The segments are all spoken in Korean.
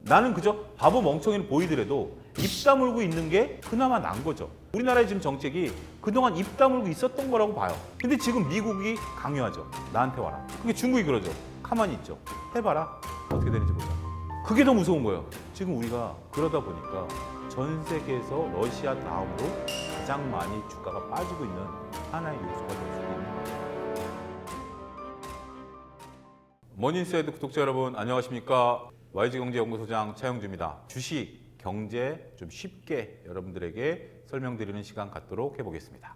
나는 그저 바보 멍청이는 보이더라도 입 다물고 있는 게 그나마 나은 거죠. 우리나라의 지금 정책이 그동안 입 다물고 있었던 거라고 봐요. 근데 지금 미국이 강요하죠. 나한테 와라. 그게 중국이 그러죠. 가만히 있죠. 해봐라. 어떻게 되는지 보자. 그게 더 무서운 거예요. 지금 우리가 그러다 보니까 전 세계에서 러시아 다음으로 가장 많이 주가가 빠지고 있는 하나의 요소가 될 수도 있는 거예요. 머니인사이드 구독자 여러분 안녕하십니까? YG경제연구소장 차영주입니다. 주식, 경제 좀 쉽게 여러분들에게 설명드리는 시간 갖도록 해보겠습니다.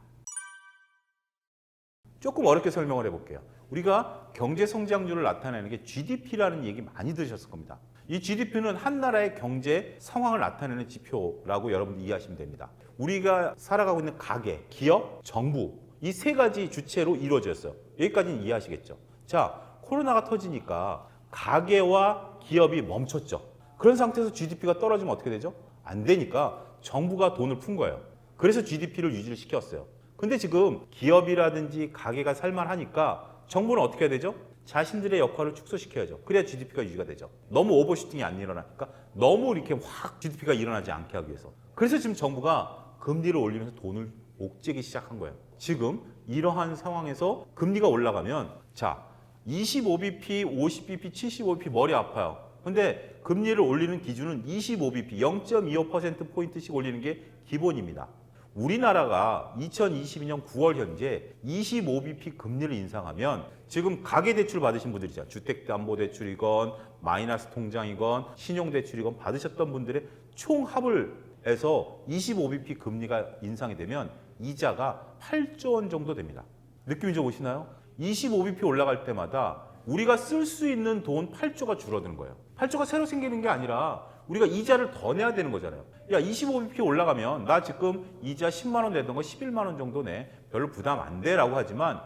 조금 어렵게 설명을 해볼게요. 우리가 경제 성장률을 나타내는 게 GDP라는 얘기 많이 들으셨을 겁니다. 이 GDP는 한 나라의 경제 상황을 나타내는 지표라고 여러분들 이해하시면 됩니다. 우리가 살아가고 있는 가계, 기업, 정부 이 세 가지 주체로 이루어졌어요. 여기까지는 이해하시겠죠? 자, 코로나가 터지니까 가계와 기업이 멈췄죠. 그런 상태에서 GDP가 떨어지면 어떻게 되죠? 안 되니까 정부가 돈을 푼 거예요. 그래서 GDP를 유지를 시켰어요. 근데 지금 기업이라든지 가게가 살만하니까 정부는 어떻게 해야 되죠? 자신들의 역할을 축소시켜야죠. 그래야 GDP가 유지가 되죠. 너무 오버슈팅이 안 일어나니까 너무 이렇게 확 GDP가 일어나지 않게 하기 위해서. 그래서 지금 정부가 금리를 올리면서 돈을 옥죄기 시작한 거예요. 지금 이러한 상황에서 금리가 올라가면 자 25bp, 50bp, 75bp 머리 아파요. 근데 금리를 올리는 기준은 25bp, 0.25%포인트씩 올리는 게 기본입니다. 우리나라가 2022년 9월 현재 25bp 금리를 인상하면 지금 가계대출 받으신 분들이죠. 주택담보대출이건 마이너스 통장이건 신용대출이건 받으셨던 분들의 총 합을 해서 25bp 금리가 인상이 되면 이자가 8조 원 정도 됩니다. 느낌이 좀 오시나요? 25bp 올라갈 때마다 우리가 쓸 수 있는 돈 8조가 줄어드는 거예요. 8조가 새로 생기는 게 아니라 우리가 이자를 더 내야 되는 거잖아요. 야, 25bp 올라가면 나 지금 이자 10만 원 내던 거 11만 원 정도 내. 별로 부담 안 돼라고 하지만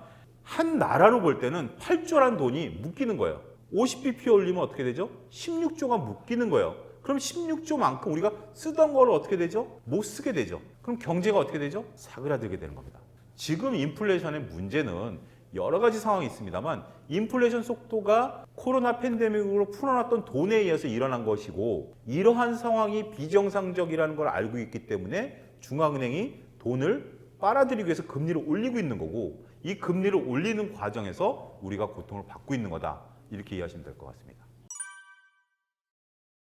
한 나라로 볼 때는 8조란 돈이 묶이는 거예요. 50bp 올리면 어떻게 되죠? 16조가 묶이는 거예요. 그럼 16조만큼 우리가 쓰던 거를 어떻게 되죠? 못 쓰게 되죠. 그럼 경제가 어떻게 되죠? 사그라들게 되는 겁니다. 지금 인플레이션의 문제는 여러 가지 상황이 있습니다만 인플레이션 속도가 코로나 팬데믹으로 풀어놨던 돈에 의해서 일어난 것이고 이러한 상황이 비정상적이라는 걸 알고 있기 때문에 중앙은행이 돈을 빨아들이기 위해서 금리를 올리고 있는 거고 이 금리를 올리는 과정에서 우리가 고통을 받고 있는 거다. 이렇게 이해하시면 될 것 같습니다.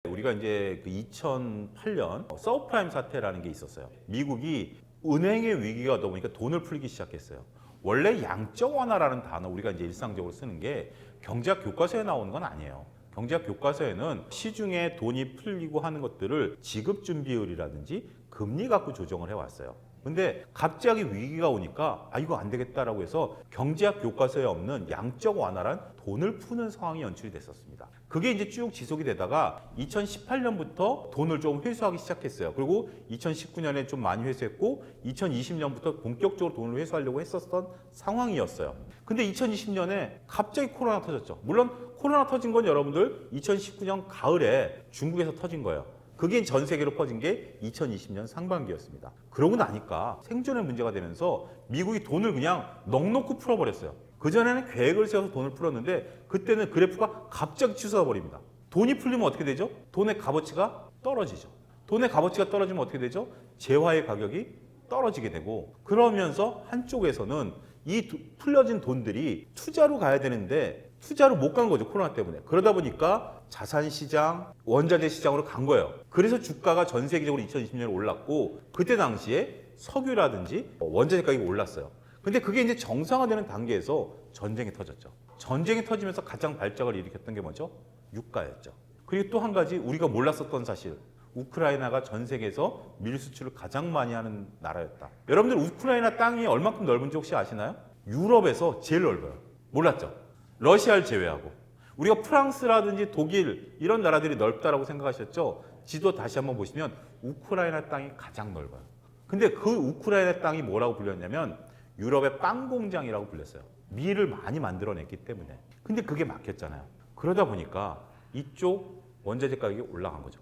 우리가 이제 2008년 서브프라임 사태라는 게 있었어요. 미국이 은행의 위기가 오다 보니까 돈을 풀기 시작했어요. 원래 양적 완화라는 단어 우리가 이제 일상적으로 쓰는 게 경제학 교과서에 나오는 건 아니에요. 경제학 교과서에는 시중에 돈이 풀리고 하는 것들을 지급 준비율이라든지 금리 갖고 조정을 해왔어요. 근데 갑자기 위기가 오니까 이거 안 되겠다라고 해서 경제학 교과서에 없는 양적 완화란 돈을 푸는 상황이 연출이 됐었습니다. 그게 이제 쭉 지속이 되다가 2018년부터 돈을 좀 회수하기 시작했어요. 그리고 2019년에 좀 많이 회수했고 2020년부터 본격적으로 돈을 회수하려고 했었던 상황이었어요. 근데 2020년에 갑자기 코로나 터졌죠. 물론 코로나 터진 건 여러분들 2019년 가을에 중국에서 터진 거예요. 그게 전 세계로 퍼진 게 2020년 상반기였습니다. 그러고 나니까 생존의 문제가 되면서 미국이 돈을 그냥 넉넉히 풀어버렸어요. 그전에는 계획을 세워서 돈을 풀었는데 그때는 그래프가 갑자기 치솟아 버립니다. 돈이 풀리면 어떻게 되죠? 돈의 값어치가 떨어지죠. 돈의 값어치가 떨어지면 어떻게 되죠? 재화의 가격이 떨어지게 되고 그러면서 한쪽에서는 이 풀려진 돈들이 투자로 가야 되는데 투자로 못 간 거죠. 코로나 때문에. 그러다 보니까 자산시장, 원자재 시장으로 간 거예요. 그래서 주가가 전 세계적으로 2020년에 올랐고 그때 당시에 석유라든지 원자재 가격이 올랐어요. 근데 그게 이제 정상화되는 단계에서 전쟁이 터졌죠. 전쟁이 터지면서 가장 발작을 일으켰던 게 뭐죠? 유가였죠. 그리고 또 한 가지 우리가 몰랐었던 사실. 우크라이나가 전 세계에서 밀 수출을 가장 많이 하는 나라였다. 여러분들 우크라이나 땅이 얼마큼 넓은지 혹시 아시나요? 유럽에서 제일 넓어요. 몰랐죠? 러시아를 제외하고. 우리가 프랑스라든지 독일 이런 나라들이 넓다라고 생각하셨죠? 지도 다시 한번 보시면 우크라이나 땅이 가장 넓어요. 근데 그 우크라이나 땅이 뭐라고 불렸냐면 유럽의 빵 공장이라고 불렸어요. 밀을 많이 만들어냈기 때문에. 근데 그게 막혔잖아요. 그러다 보니까 이쪽 원자재 가격이 올라간 거죠.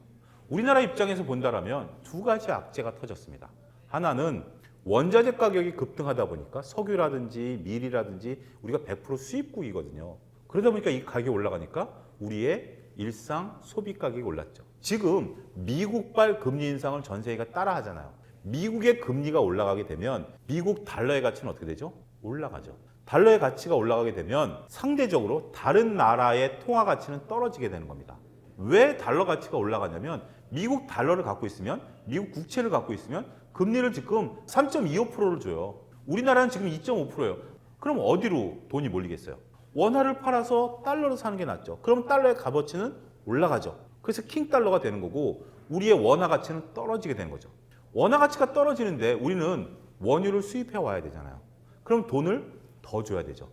우리나라 입장에서 본다라면 두 가지 악재가 터졌습니다. 하나는 원자재 가격이 급등하다 보니까 석유라든지 밀이라든지 우리가 100% 수입국이거든요. 그러다 보니까 이 가격이 올라가니까 우리의 일상 소비 가격이 올랐죠. 지금 미국발 금리 인상을 전 세계가 따라 하잖아요. 미국의 금리가 올라가게 되면 미국 달러의 가치는 어떻게 되죠? 올라가죠. 달러의 가치가 올라가게 되면 상대적으로 다른 나라의 통화 가치는 떨어지게 되는 겁니다. 왜 달러 가치가 올라가냐면 미국 달러를 갖고 있으면, 미국 국채를 갖고 있으면 금리를 지금 3.25%를 줘요. 우리나라는 지금 2.5%예요. 그럼 어디로 돈이 몰리겠어요? 원화를 팔아서 달러로 사는 게 낫죠. 그럼 달러의 값어치는 올라가죠. 그래서 킹달러가 되는 거고 우리의 원화 가치는 떨어지게 되는 거죠. 원화 가치가 떨어지는데 우리는 원유를 수입해 와야 되잖아요. 그럼 돈을 더 줘야 되죠.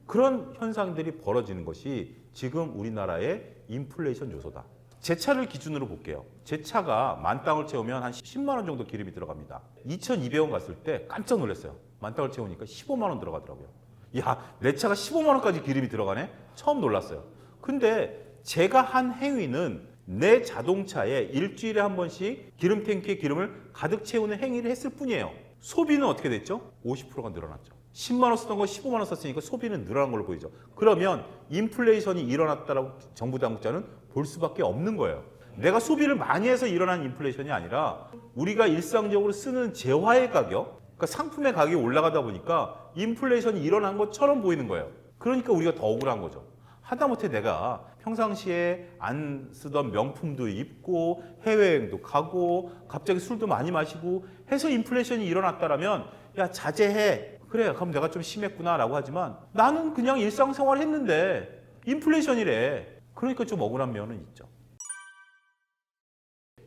그런 현상들이 벌어지는 것이 지금 우리나라의 인플레이션 요소다. 제 차를 기준으로 볼게요. 제 차가 만땅을 채우면 한 10만 원 정도 기름이 들어갑니다. 2,200원 갔을 때 깜짝 놀랐어요. 만땅을 채우니까 15만 원 들어가더라고요. 야, 내 차가 15만 원까지 기름이 들어가네? 처음 놀랐어요. 근데 제가 한 행위는 내 자동차에 일주일에 한 번씩 기름 탱크에 기름을 가득 채우는 행위를 했을 뿐이에요. 소비는 어떻게 됐죠? 50%가 늘어났죠. 10만 원 쓰던 거 15만 원 썼으니까 소비는 늘어난 걸로 보이죠. 그러면 인플레이션이 일어났다라고 정부 당국자는 볼 수밖에 없는 거예요. 내가 소비를 많이 해서 일어난 인플레이션이 아니라 우리가 일상적으로 쓰는 재화의 가격, 그러니까 상품의 가격이 올라가다 보니까 인플레이션이 일어난 것처럼 보이는 거예요. 그러니까 우리가 더 억울한 거죠. 하다못해 내가 평상시에 안 쓰던 명품도 입고 해외여행도 가고 갑자기 술도 많이 마시고 해서 인플레이션이 일어났다라면 야, 자제해. 그래, 그럼 내가 좀 심했구나 라고 하지만 나는 그냥 일상생활 했는데 인플레이션이래. 그러니까 좀 억울한 면은 있죠.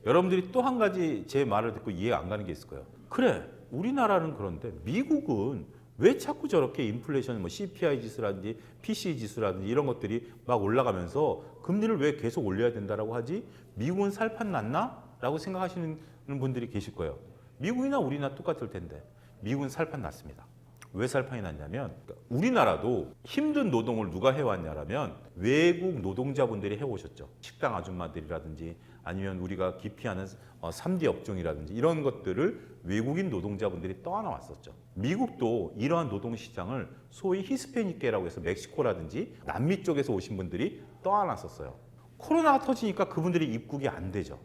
여러분들이 또 한 가지 제 말을 듣고 이해가 안 가는 게 있을 거예요. 그래, 우리나라는 그런데 미국은 왜 자꾸 저렇게 인플레이션, 뭐 CPI 지수라든지 PCE 지수라든지 이런 것들이 막 올라가면서 금리를 왜 계속 올려야 된다라고 하지? 미국은 살판 났나? 라고 생각하시는 분들이 계실 거예요. 미국이나 우리나 똑같을 텐데 미국은 살판 났습니다. 왜 살판이 났냐면 우리나라도 힘든 노동을 누가 해왔냐라면 외국 노동자분들이 해오셨죠. 식당 아줌마들이라든지 아니면 우리가 기피하는 3D 업종이라든지 이런 것들을 외국인 노동자분들이 떠안아왔었죠. 미국도 이러한 노동시장을 소위 히스패닉계라고 해서 멕시코라든지 남미 쪽에서 오신 분들이 떠안았었어요. 코로나가 터지니까 그분들이 입국이 안 되죠.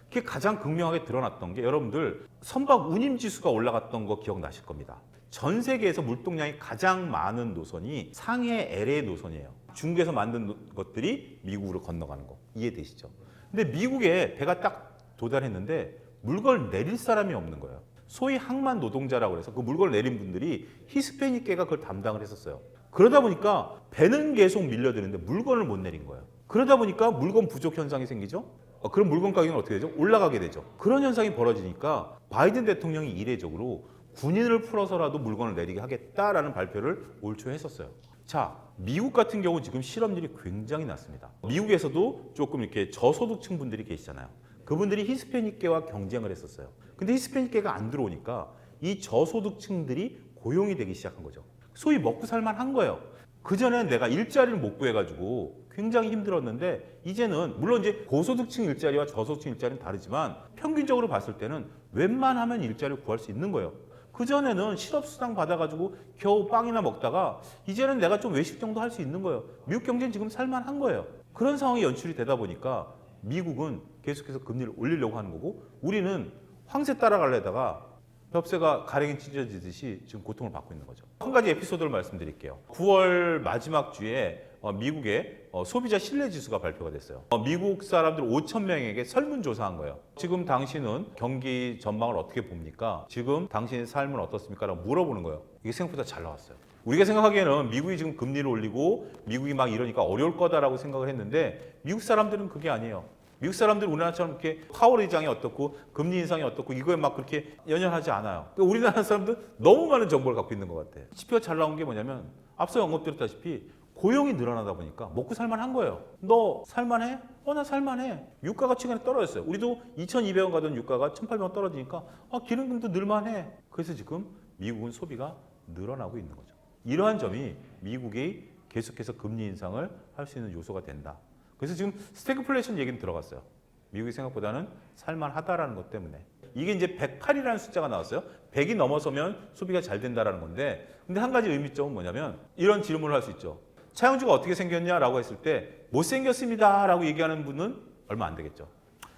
그게 가장 극명하게 드러났던 게 여러분들 선박 운임지수가 올라갔던 거 기억나실 겁니다. 전 세계에서 물동량이 가장 많은 노선이 상해 LA 노선이에요. 중국에서 만든 것들이 미국으로 건너가는 거 이해되시죠? 근데 미국에 배가 딱 도달했는데 물건을 내릴 사람이 없는 거예요. 소위 항만 노동자라고 해서 그 물건을 내린 분들이 히스패닉계가 그걸 담당을 했었어요. 그러다 보니까 배는 계속 밀려드는데 물건을 못 내린 거예요. 그러다 보니까 물건 부족 현상이 생기죠. 그럼 물건 가격은 어떻게 되죠? 올라가게 되죠. 그런 현상이 벌어지니까 바이든 대통령이 이례적으로 군인을 풀어서라도 물건을 내리게 하겠다라는 발표를 올 초에 했었어요. 자, 미국 같은 경우 지금 실업률이 굉장히 낮습니다. 미국에서도 조금 이렇게 저소득층 분들이 계시잖아요. 그분들이 히스패닉계와 경쟁을 했었어요. 근데 히스패닉계가 안 들어오니까 이 저소득층들이 고용이 되기 시작한 거죠. 소위 먹고 살만한 거예요. 그전엔 내가 일자리를 못 구해가지고 굉장히 힘들었는데 이제는 물론 이제 고소득층 일자리와 저소득층 일자리는 다르지만 평균적으로 봤을 때는 웬만하면 일자리를 구할 수 있는 거예요. 그전에는 실업수당 받아가지고 겨우 빵이나 먹다가 이제는 내가 좀 외식 정도 할 수 있는 거예요. 미국 경제는 지금 살만한 거예요. 그런 상황이 연출이 되다 보니까 미국은 계속해서 금리를 올리려고 하는 거고 우리는 황새 따라가려다가 벽새가 가랭이 찢어지듯이 지금 고통을 받고 있는 거죠. 한 가지 에피소드를 말씀드릴게요. 9월 마지막 주에 미국의 소비자 신뢰지수가 발표가 됐어요. 미국 사람들 5천 명에게 설문조사한 거예요. 지금 당신은 경기 전망을 어떻게 봅니까? 지금 당신의 삶은 어떻습니까? 라고 물어보는 거예요. 이게 생각보다 잘 나왔어요. 우리가 생각하기에는 미국이 지금 금리를 올리고 미국이 막 이러니까 어려울 거다라고 생각을 했는데 미국 사람들은 그게 아니에요. 미국 사람들은 우리나라처럼 이렇게 파월 의장이 어떻고 금리 인상이 어떻고 이거에 막 그렇게 연연하지 않아요. 그러니까 우리나라 사람들 너무 많은 정보를 갖고 있는 것 같아요. 지표가 잘 나온 게 뭐냐면 앞서 언급드렸다시피 고용이 늘어나다 보니까 먹고 살만한 거예요. 너 살만해? 나 살만해. 유가가 최근에 떨어졌어요. 우리도 2,200원 가던 유가가 1,800원 떨어지니까 기름금도 늘만해. 그래서 지금 미국은 소비가 늘어나고 있는 거죠. 이러한 점이 미국이 계속해서 금리 인상을 할 수 있는 요소가 된다. 그래서 지금 스태그플레이션 얘기는 들어갔어요. 미국이 생각보다는 살만하다라는 것 때문에. 이게 이제 108이라는 숫자가 나왔어요. 100이 넘어서면 소비가 잘 된다라는 건데 근데 한 가지 의미점은 뭐냐면 이런 질문을 할 수 있죠. 차영주가 어떻게 생겼냐라고 했을 때 못생겼습니다라고 얘기하는 분은 얼마 안 되겠죠.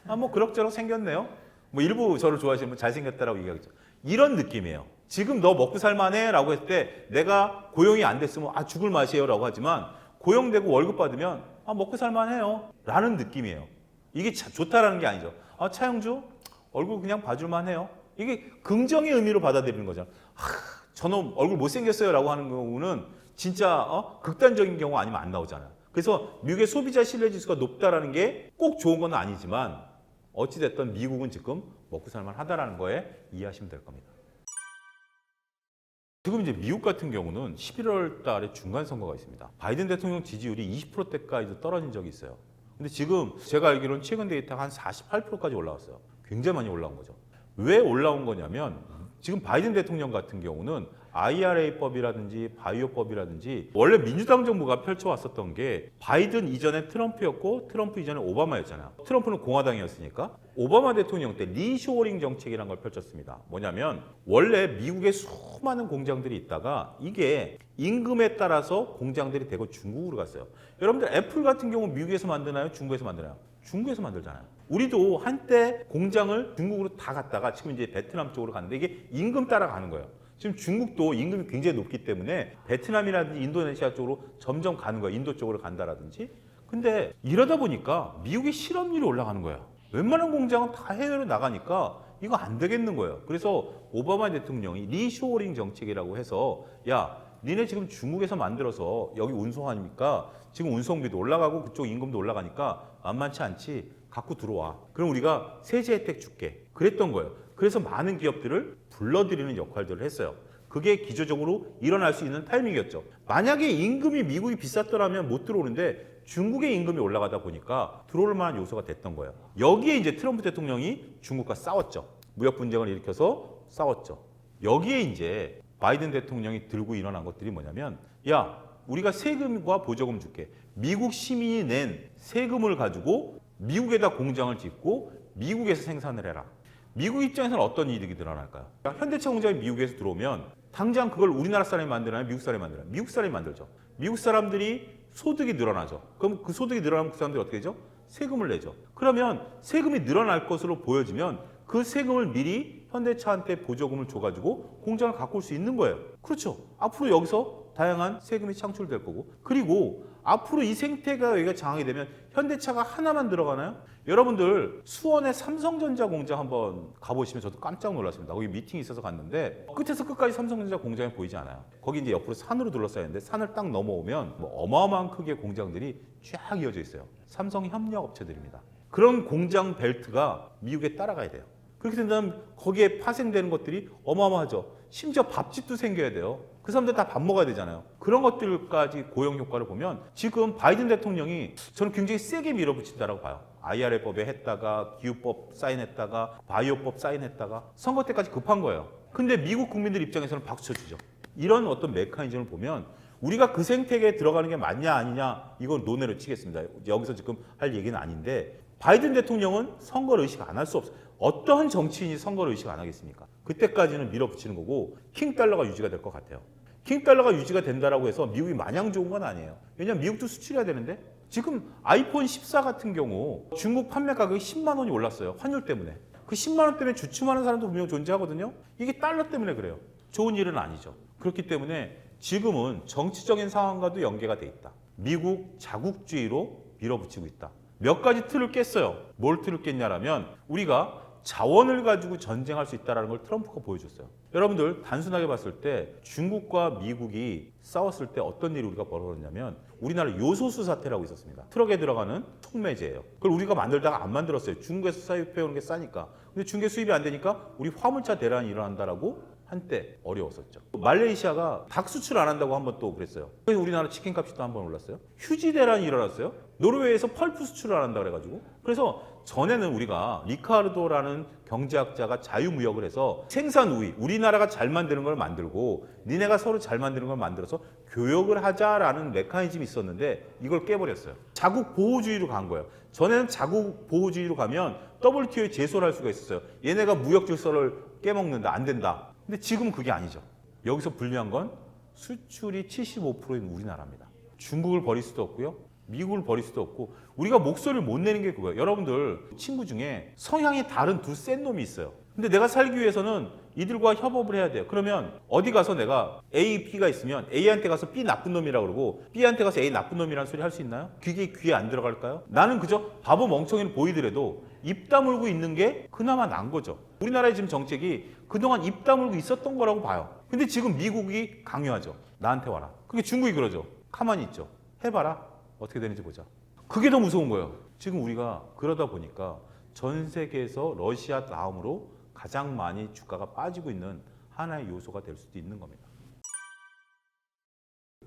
뭐 그럭저럭 생겼네요. 뭐 일부 저를 좋아하시는 분 잘생겼다라고 얘기하겠죠. 이런 느낌이에요. 지금 너 먹고 살만해라고 했을 때 내가 고용이 안 됐으면 죽을 맛이에요라고 하지만 고용되고 월급 받으면 먹고 살만해요라는 느낌이에요. 이게 좋다라는 게 아니죠. 차영주 얼굴 그냥 봐줄만해요. 이게 긍정의 의미로 받아들이는 거잖아. 저놈 얼굴 못생겼어요라고 하는 경우는 진짜 극단적인 경우 아니면 안 나오잖아요. 그래서 미국의 소비자 신뢰지수가 높다라는 게 꼭 좋은 건 아니지만 어찌됐든 미국은 지금 먹고 살만하다라는 거에 이해하시면 될 겁니다. 지금 이제 미국 같은 경우는 11월 달에 중간 선거가 있습니다. 바이든 대통령 지지율이 20%대까지 떨어진 적이 있어요. 근데 지금 제가 알기로는 최근 데이터가 한 48%까지 올라왔어요. 굉장히 많이 올라온 거죠. 왜 올라온 거냐면 지금 바이든 대통령 같은 경우는 IRA법이라든지 바이오법이라든지 원래 민주당 정부가 펼쳐왔었던 게 바이든 이전에 트럼프였고 트럼프 이전에 오바마였잖아요. 트럼프는 공화당이었으니까 오바마 대통령 때 리쇼어링 정책이라는 걸 펼쳤습니다. 뭐냐면 원래 미국에 수많은 공장들이 있다가 이게 임금에 따라서 공장들이 대거 중국으로 갔어요. 여러분들 애플 같은 경우 미국에서 만드나요? 중국에서 만드나요? 중국에서 만들잖아요. 우리도 한때 공장을 중국으로 다 갔다가 지금 이제 베트남 쪽으로 갔는데 이게 임금 따라가는 거예요. 지금 중국도 임금이 굉장히 높기 때문에 베트남이라든지 인도네시아 쪽으로 점점 가는 거예요. 인도 쪽으로 간다라든지. 근데 이러다 보니까 미국의 실업률이 올라가는 거예요. 웬만한 공장은 다 해외로 나가니까 이거 안 되겠는 거예요. 그래서 오바마 대통령이 리쇼어링 정책이라고 해서 야, 니네 지금 중국에서 만들어서 여기 운송하니까 지금 운송비도 올라가고 그쪽 임금도 올라가니까 만만치 않지. 갖고 들어와. 그럼 우리가 세제 혜택 줄게. 그랬던 거예요. 그래서 많은 기업들을 불러들이는 역할들을 했어요. 그게 기초적으로 일어날 수 있는 타이밍이었죠. 만약에 임금이 미국이 비쌌더라면 못 들어오는데 중국의 임금이 올라가다 보니까 들어올 만한 요소가 됐던 거예요. 여기에 이제 트럼프 대통령이 중국과 싸웠죠. 무역 분쟁을 일으켜서 싸웠죠. 여기에 이제 바이든 대통령이 들고 일어난 것들이 뭐냐면 야, 우리가 세금과 보조금 줄게. 미국 시민이 낸 세금을 가지고 미국에다 공장을 짓고 미국에서 생산을 해라. 미국 입장에서는 어떤 이득이 드러날까요? 현대차 공장이 미국에서 들어오면 당장 그걸 우리나라 사람이 만드나요? 미국 사람이 만드나요? 미국 사람이 만들죠. 미국 사람들이 소득이 늘어나죠. 그럼 그 소득이 늘어나면 그 사람들이 어떻게 되죠? 세금을 내죠. 그러면 세금이 늘어날 것으로 보여지면 그 세금을 미리 현대차한테 보조금을 줘가지고 공장을 갖고 올 수 있는 거예요. 그렇죠. 앞으로 여기서 다양한 세금이 창출될 거고 그리고 앞으로 이 생태가 여기가 장악이 되면 현대차가 하나만 들어가나요? 여러분들 수원의 삼성전자 공장 한번 가보시면 저도 깜짝 놀랐습니다. 거기 미팅이 있어서 갔는데 끝에서 끝까지 삼성전자 공장이 보이지 않아요. 거기 이제 옆으로 산으로 둘러싸여 있는데 산을 딱 넘어오면 어마어마한 크기의 공장들이 쫙 이어져 있어요. 삼성 협력 업체들입니다. 그런 공장 벨트가 미국에 따라가야 돼요. 그렇게 된다면 거기에 파생되는 것들이 어마어마하죠. 심지어 밥집도 생겨야 돼요. 그 사람들 다 밥 먹어야 되잖아요. 그런 것들까지 고용 효과를 보면 지금 바이든 대통령이 저는 굉장히 세게 밀어붙인다라고 봐요. IRA법에 했다가 기후법 사인했다가 바이오법 사인했다가 선거 때까지 급한 거예요. 근데 미국 국민들 입장에서는 박수 쳐주죠. 이런 어떤 메커니즘을 보면 우리가 그 생태계에 들어가는 게 맞냐 아니냐 이건 논외로 치겠습니다. 여기서 지금 할 얘기는 아닌데 바이든 대통령은 선거를 의식 안 할 수 없어요. 어떠한 정치인이 선거를 의식 안 하겠습니까? 그때까지는 밀어붙이는 거고 킹달러가 유지가 될 것 같아요. 킹달러가 유지가 된다라고 해서 미국이 마냥 좋은 건 아니에요. 왜냐하면 미국도 수출해야 되는데 지금 아이폰 14 같은 경우 중국 판매 가격이 10만 원이 올랐어요. 환율 때문에. 그 10만 원 때문에 주춤하는 사람도 분명 존재하거든요. 이게 달러 때문에 그래요. 좋은 일은 아니죠. 그렇기 때문에 지금은 정치적인 상황과도 연계가 돼 있다. 미국 자국주의로 밀어붙이고 있다. 몇 가지 틀을 깼어요. 뭘 틀을 깼냐라면 우리가 자원을 가지고 전쟁할 수 있다는 걸 트럼프가 보여줬어요. 여러분들 단순하게 봤을 때 중국과 미국이 싸웠을 때 어떤 일이 우리가 벌어졌냐면 우리나라 요소수 사태라고 있었습니다. 트럭에 들어가는 촉매제예요. 그걸 우리가 만들다가 안 만들었어요. 중국에서 수입해오는 게 싸니까. 근데 중국에 수입이 안 되니까 우리 화물차 대란이 일어난다라고 한때 어려웠었죠. 말레이시아가 닭 수출 안 한다고 한번 또 그랬어요. 그래서 우리나라 치킨 값이 또 한번 올랐어요. 휴지 대란이 일어났어요. 노르웨이에서 펄프 수출을 안 한다 그래가지고. 그래서 전에는 우리가 리카르도라는 경제학자가 자유무역을 해서 생산 우위, 우리나라가 잘 만드는 걸 만들고 니네가 서로 잘 만드는 걸 만들어서 교역을 하자라는 메커니즘이 있었는데 이걸 깨버렸어요. 자국 보호주의로 간 거예요. 전에는 자국 보호주의로 가면 WTO에 제소를 할 수가 있었어요. 얘네가 무역 질서를 깨먹는다, 안 된다. 근데 지금은 그게 아니죠. 여기서 불리한 건 수출이 75%인 우리나라입니다. 중국을 버릴 수도 없고요. 미국을 버릴 수도 없고 우리가 목소리를 못 내는 게 그거예요. 여러분들 친구 중에 성향이 다른 두 센 놈이 있어요. 근데 내가 살기 위해서는 이들과 협업을 해야 돼요. 그러면 어디 가서 내가 A, B가 있으면 A한테 가서 B 나쁜 놈이라고 그러고 B한테 가서 A 나쁜 놈이라는 소리 할 수 있나요? 그게 귀에 안 들어갈까요? 나는 그저 바보 멍청이는 보이더라도 입 다물고 있는 게 그나마 나은 거죠. 우리나라의 지금 정책이 그동안 입 다물고 있었던 거라고 봐요. 근데 지금 미국이 강요하죠. 나한테 와라. 그게 중국이 그러죠. 가만히 있죠. 해봐라. 어떻게 되는지 보자. 그게 더 무서운 거예요. 지금 우리가 그러다 보니까 전 세계에서 러시아 다음으로 가장 많이 주가가 빠지고 있는 하나의 요소가 될 수도 있는 겁니다.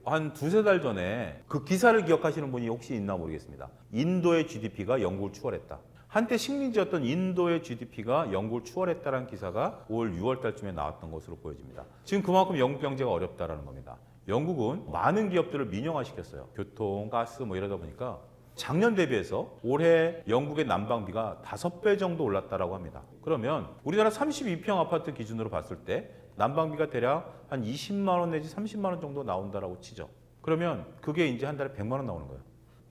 한 두세 달 전에 그 기사를 기억하시는 분이 혹시 있나 모르겠습니다. 인도의 GDP가 영국을 추월했다. 한때 식민지였던 인도의 GDP가 영국을 추월했다는 기사가 올 6월 달쯤에 나왔던 것으로 보여집니다. 지금 그만큼 영국 경제가 어렵다는 겁니다. 영국은 많은 기업들을 민영화시켰어요. 교통, 가스 뭐 이러다 보니까 작년 대비해서 올해 영국의 난방비가 5배 정도 올랐다고 합니다. 그러면 우리나라 32평 아파트 기준으로 봤을 때 난방비가 대략 한 20만 원 내지 30만 원 정도 나온다라고 치죠. 그러면 그게 이제 한 달에 100만 원 나오는 거예요.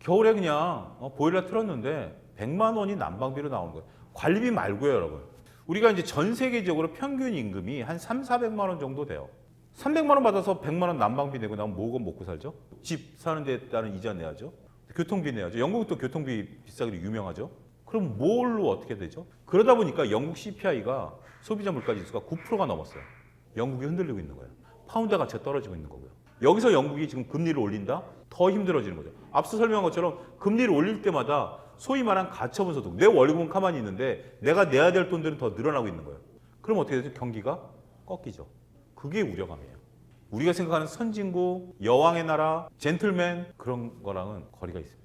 겨울에 그냥 보일러 틀었는데 100만 원이 난방비로 나오는 거예요. 관리비 말고요, 여러분. 우리가 이제 전 세계적으로 평균 임금이 한 400만 원 정도 돼요. 300만 원 받아서 100만 원 난방비 내고 나면 뭐 먹고 살죠? 집 사는 데 따른 이자 내야죠. 교통비 내야죠. 영국은 또 교통비 비싸기로 유명하죠. 그럼 뭘로 어떻게 되죠? 그러다 보니까 영국 CPI가 소비자 물가 지수가 9%가 넘었어요. 영국이 흔들리고 있는 거예요. 파운드 가치가 떨어지고 있는 거고요. 여기서 영국이 지금 금리를 올린다? 더 힘들어지는 거죠. 앞서 설명한 것처럼 금리를 올릴 때마다 소위 말한 가처분 소득, 내 월급은 가만히 있는데 내가 내야 될 돈들은 더 늘어나고 있는 거예요. 그럼 어떻게 되죠? 경기가 꺾이죠. 그게 우려감이에요. 우리가 생각하는 선진국, 여왕의 나라, 젠틀맨 그런 거랑은 거리가 있습니다.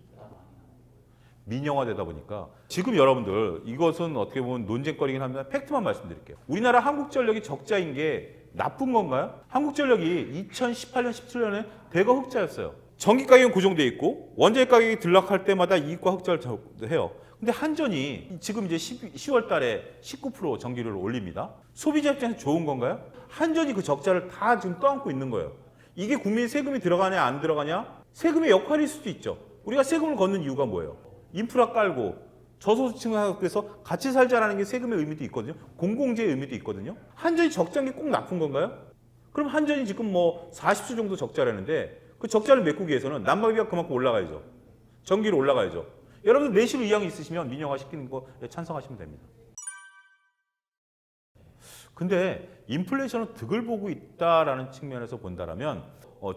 민영화되다 보니까 지금 여러분들 이것은 어떻게 보면 논쟁거리긴 합니다. 팩트만 말씀드릴게요. 우리나라 한국전력이 적자인 게 나쁜 건가요? 한국전력이 2018년, 17년에 대거 흑자였어요. 전기 가격은 고정돼 있고 원자재 가격이 들락할 때마다 이익과 흑자를 해요. 근데 한전이 지금 이제 10월 달에 19% 전기료를 올립니다. 소비자 입장에서 좋은 건가요? 한전이 그 적자를 다 지금 떠안고 있는 거예요. 이게 국민 세금이 들어가냐 안 들어가냐? 세금의 역할일 수도 있죠. 우리가 세금을 걷는 이유가 뭐예요? 인프라 깔고 저소득층에서 같이 살자라는 게 세금의 의미도 있거든요. 공공재의 의미도 있거든요. 한전이 적자인 게 꼭 나쁜 건가요? 그럼 한전이 지금 뭐 40수 정도 적자라는데 그 적자를 메꾸기 위해서는 난방비가 그만큼 올라가야죠. 전기료 올라가야죠. 여러분들 내실 의향이 있으시면 민영화 시키는 거 찬성하시면 됩니다. 근데 인플레이션은 득을 보고 있다라는 측면에서 본다라면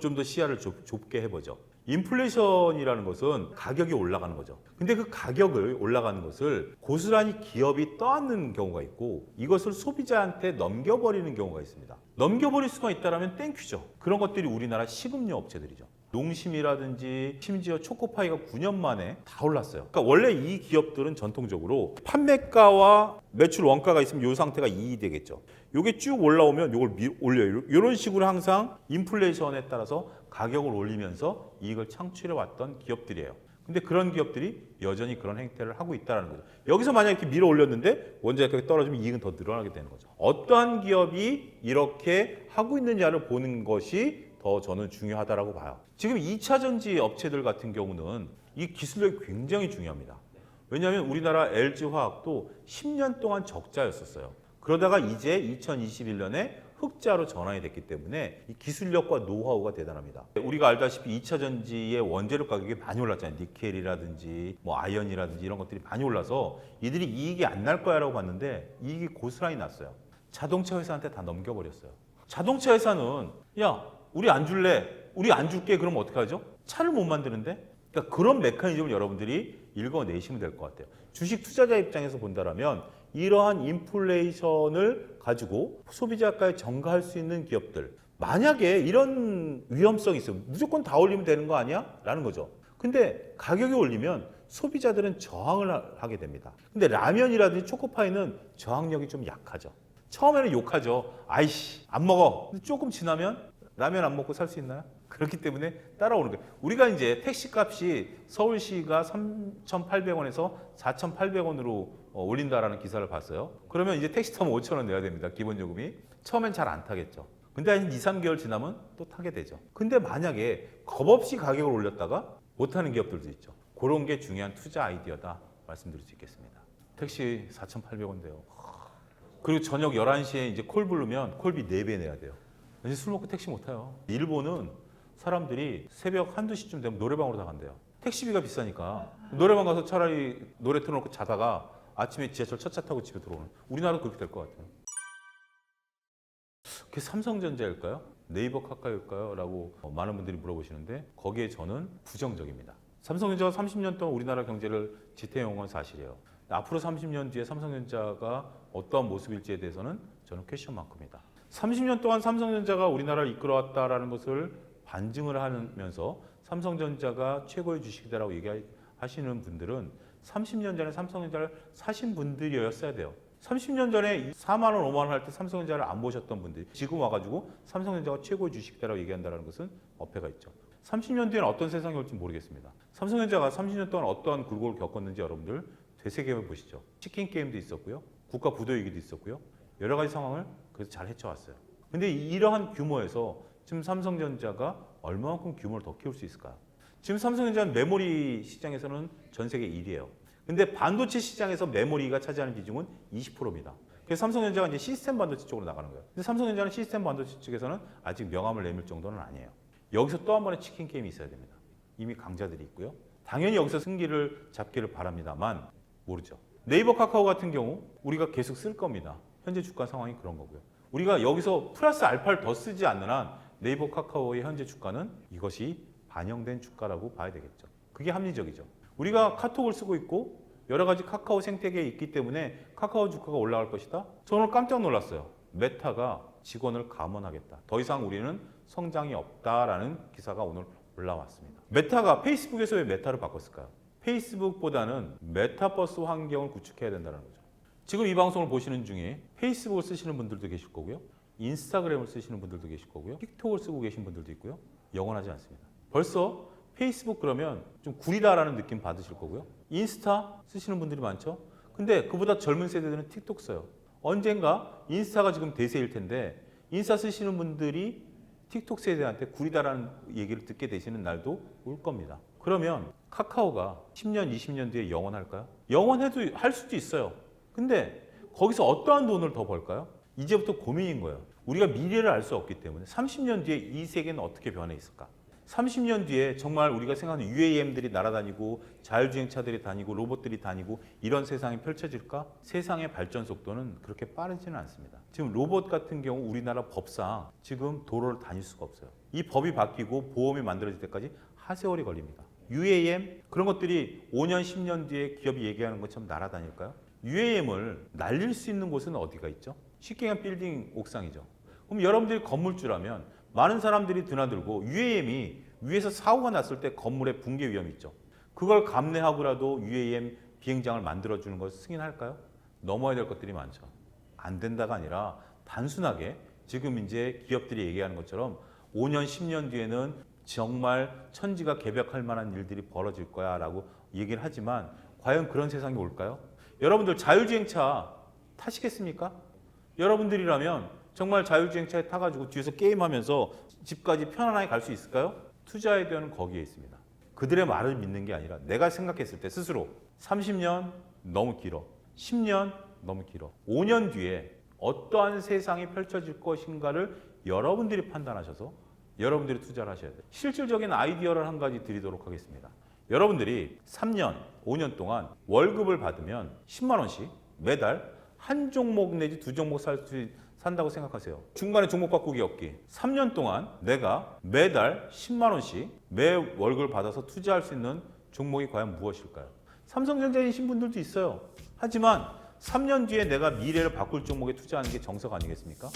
좀 더 시야를 좁게 해보죠. 인플레이션이라는 것은 가격이 올라가는 거죠. 근데 그 가격을 올라가는 것을 고스란히 기업이 떠안는 경우가 있고 이것을 소비자한테 넘겨버리는 경우가 있습니다. 넘겨버릴 수만 있다면 땡큐죠. 그런 것들이 우리나라 식음료 업체들이죠. 농심이라든지 심지어 초코파이가 9년 만에 다 올랐어요. 그러니까 원래 이 기업들은 전통적으로 판매가와 매출 원가가 있으면 이 상태가 2이 되겠죠. 이게 쭉 올라오면 이걸 올려요. 이런 식으로 항상 인플레이션에 따라서 가격을 올리면서 이익을 창출해 왔던 기업들이에요. 근데 그런 기업들이 여전히 그런 행태를 하고 있다는 거죠. 여기서 만약 이렇게 밀어 올렸는데 원자재 가격이 떨어지면 이익은 더 늘어나게 되는 거죠. 어떠한 기업이 이렇게 하고 있느냐를 보는 것이 더 저는 중요하다라고 봐요. 지금 2차 전지 업체들 같은 경우는 이 기술력이 굉장히 중요합니다. 왜냐하면 우리나라 LG화학도 10년 동안 적자였었어요. 그러다가 이제 2021년에 흑자로 전환이 됐기 때문에 이 기술력과 노하우가 대단합니다. 우리가 알다시피 2차 전지의 원재료 가격이 많이 올랐잖아요. 니켈이라든지 뭐 아연이라든지 이런 것들이 많이 올라서 이들이 이익이 안 날 거야라고 봤는데 이익이 고스란히 났어요. 자동차 회사한테 다 넘겨버렸어요. 자동차 회사는 야 우리 안 줄래? 우리 안 줄게. 그럼 어떡하죠? 차를 못 만드는데? 그러니까 그런 메커니즘을 여러분들이 읽어내시면 될 것 같아요. 주식 투자자 입장에서 본다면 이러한 인플레이션을 가지고 소비자가에 전가할 수 있는 기업들 만약에 이런 위험성이 있어요. 무조건 다 올리면 되는 거 아니야? 라는 거죠. 근데 가격이 올리면 소비자들은 저항을 하게 됩니다. 근데 라면이라든지 초코파이는 저항력이 좀 약하죠. 처음에는 욕하죠. 아이씨 안 먹어. 근데 조금 지나면 라면 안 먹고 살 수 있나요? 그렇기 때문에 따라오는 거예요. 우리가 이제 택시값이 서울시가 3,800원에서 4,800원으로 올린다라는 기사를 봤어요. 그러면 이제 택시 타면 5,000원 내야 됩니다. 기본 요금이. 처음엔 잘 안 타겠죠. 근데 한 2, 3개월 지나면 또 타게 되죠. 근데 만약에 겁없이 가격을 올렸다가 못하는 기업들도 있죠. 그런 게 중요한 투자 아이디어다 말씀드릴 수 있겠습니다. 택시 4,800원대요. 그리고 저녁 11시에 이제 콜 부르면 콜비 4배 내야 돼요. 이제 술 먹고 택시 못 타요. 일본은 사람들이 새벽 1~2시쯤 되면 노래방으로 다 간대요. 택시비가 비싸니까 노래방 가서 차라리 노래 틀어놓고 자다가 아침에 지하철 첫 차 타고 집에 들어오는, 우리나라도 그렇게 될 것 같아요. 그게 삼성전자일까요? 네이버 카카오일까요? 라고 많은 분들이 물어보시는데 거기에 저는 부정적입니다. 삼성전자가 30년 동안 우리나라 경제를 지탱해온 건 사실이에요. 앞으로 30년 뒤에 삼성전자가 어떠한 모습일지에 대해서는 저는 퀘스천 마크입니다. 30년 동안 삼성전자가 우리나라를 이끌어왔다라는 것을 반증을 하면서 삼성전자가 최고의 주식이다라고 얘기하시는 분들은 30년 전에 삼성전자를 사신 분들이었어야 돼요. 30년 전에 4만 원, 5만 원 할 때 삼성전자를 안 보셨던 분들이 지금 와가지고 삼성전자가 최고의 주식이다라고 얘기한다는 것은 어폐가 있죠. 30년 뒤에는 어떤 세상이 올지 모르겠습니다. 삼성전자가 30년 동안 어떠한 굴곡을 겪었는지 여러분들 되새겨 보시죠. 치킨 게임도 있었고요. 국가 부도위기도 있었고요. 여러 가지 상황을 그래서 잘 헤쳐왔어요. 근데 이러한 규모에서 지금 삼성전자가 얼마만큼 규모를 더 키울 수 있을까요? 지금 삼성전자는 메모리 시장에서는 전 세계 1위예요. 근데 반도체 시장에서 메모리가 차지하는 비중은 20%입니다. 그래서 삼성전자가 이제 시스템 반도체 쪽으로 나가는 거예요. 근데 삼성전자는 시스템 반도체 쪽에서는 아직 명함을 내밀 정도는 아니에요. 여기서 또 한 번의 치킨 게임이 있어야 됩니다. 이미 강자들이 있고요. 당연히 여기서 승기를 잡기를 바랍니다만 모르죠. 네이버 카카오 같은 경우 우리가 계속 쓸 겁니다. 현재 주가 상황이 그런 거고요. 우리가 여기서 플러스 알파를 더 쓰지 않는 한 네이버 카카오의 현재 주가는 이것이 반영된 주가라고 봐야 되겠죠. 그게 합리적이죠. 우리가 카톡을 쓰고 있고 여러 가지 카카오 생태계에 있기 때문에 카카오 주가가 올라갈 것이다. 저는 깜짝 놀랐어요. 메타가 직원을 감원하겠다. 더 이상 우리는 성장이 없다라는 기사가 오늘 올라왔습니다. 메타가 페이스북에서 왜 메타를 바꿨을까요? 페이스북보다는 메타버스 환경을 구축해야 된다는 거죠. 지금 이 방송을 보시는 중에 페이스북을 쓰시는 분들도 계실 거고요. 인스타그램을 쓰시는 분들도 계실 거고요. 틱톡을 쓰고 계신 분들도 있고요. 영원하지 않습니다. 벌써 페이스북 그러면 좀 구리다라는 느낌 받으실 거고요. 인스타 쓰시는 분들이 많죠. 근데 그보다 젊은 세대들은 틱톡 써요. 언젠가 인스타가 지금 대세일 텐데 인스타 쓰시는 분들이 틱톡 세대한테 구리다라는 얘기를 듣게 되시는 날도 올 겁니다. 그러면 카카오가 10년, 20년 뒤에 영원할까요? 영원해도 할 수도 있어요. 근데 거기서 어떠한 돈을 더 벌까요? 이제부터 고민인 거예요. 우리가 미래를 알 수 없기 때문에 30년 뒤에 이 세계는 어떻게 변해 있을까? 30년 뒤에 정말 우리가 생각하는 UAM들이 날아다니고 자율주행차들이 다니고 로봇들이 다니고 이런 세상이 펼쳐질까? 세상의 발전 속도는 그렇게 빠르지는 않습니다. 지금 로봇 같은 경우 우리나라 법상 지금 도로를 다닐 수가 없어요. 이 법이 바뀌고 보험이 만들어질 때까지 하세월이 걸립니다. UAM 그런 것들이 5년, 10년 뒤에 기업이 얘기하는 것처럼 날아다닐까요? UAM을 날릴 수 있는 곳은 어디가 있죠? 쉽게 얘기하면 빌딩 옥상이죠. 그럼 여러분들이 건물주라면 많은 사람들이 드나들고 UAM이 위에서 사고가 났을 때 건물에 붕괴 위험이 있죠. 그걸 감내하고라도 UAM 비행장을 만들어주는 것을 승인할까요? 넘어야 될 것들이 많죠. 안 된다가 아니라 단순하게 지금 이제 기업들이 얘기하는 것처럼 5년, 10년 뒤에는 정말 천지가 개벽할 만한 일들이 벌어질 거야 라고 얘기를 하지만 과연 그런 세상이 올까요? 여러분들 자율주행차 타시겠습니까? 여러분들이라면 정말 자율주행차에 타가지고 뒤에서 게임하면서 집까지 편안하게 갈 수 있을까요? 투자 아이디어는 거기에 있습니다. 그들의 말을 믿는 게 아니라 내가 생각했을 때 스스로 30년 너무 길어, 10년 너무 길어, 5년 뒤에 어떠한 세상이 펼쳐질 것인가를 여러분들이 판단하셔서 여러분들이 투자를 하셔야 돼요. 실질적인 아이디어를 한 가지 드리도록 하겠습니다. 여러분들이 3년, 5년 동안 월급을 받으면 10만 원씩 매달 한 종목 내지 두 종목 산다고 생각하세요. 중간에 종목 바꾸기 없기. 3년 동안 내가 매달 10만 원씩 매 월급을 받아서 투자할 수 있는 종목이 과연 무엇일까요? 삼성전자이신 분들도 있어요. 하지만 3년 뒤에 내가 미래를 바꿀 종목에 투자하는 게 정석 아니겠습니까?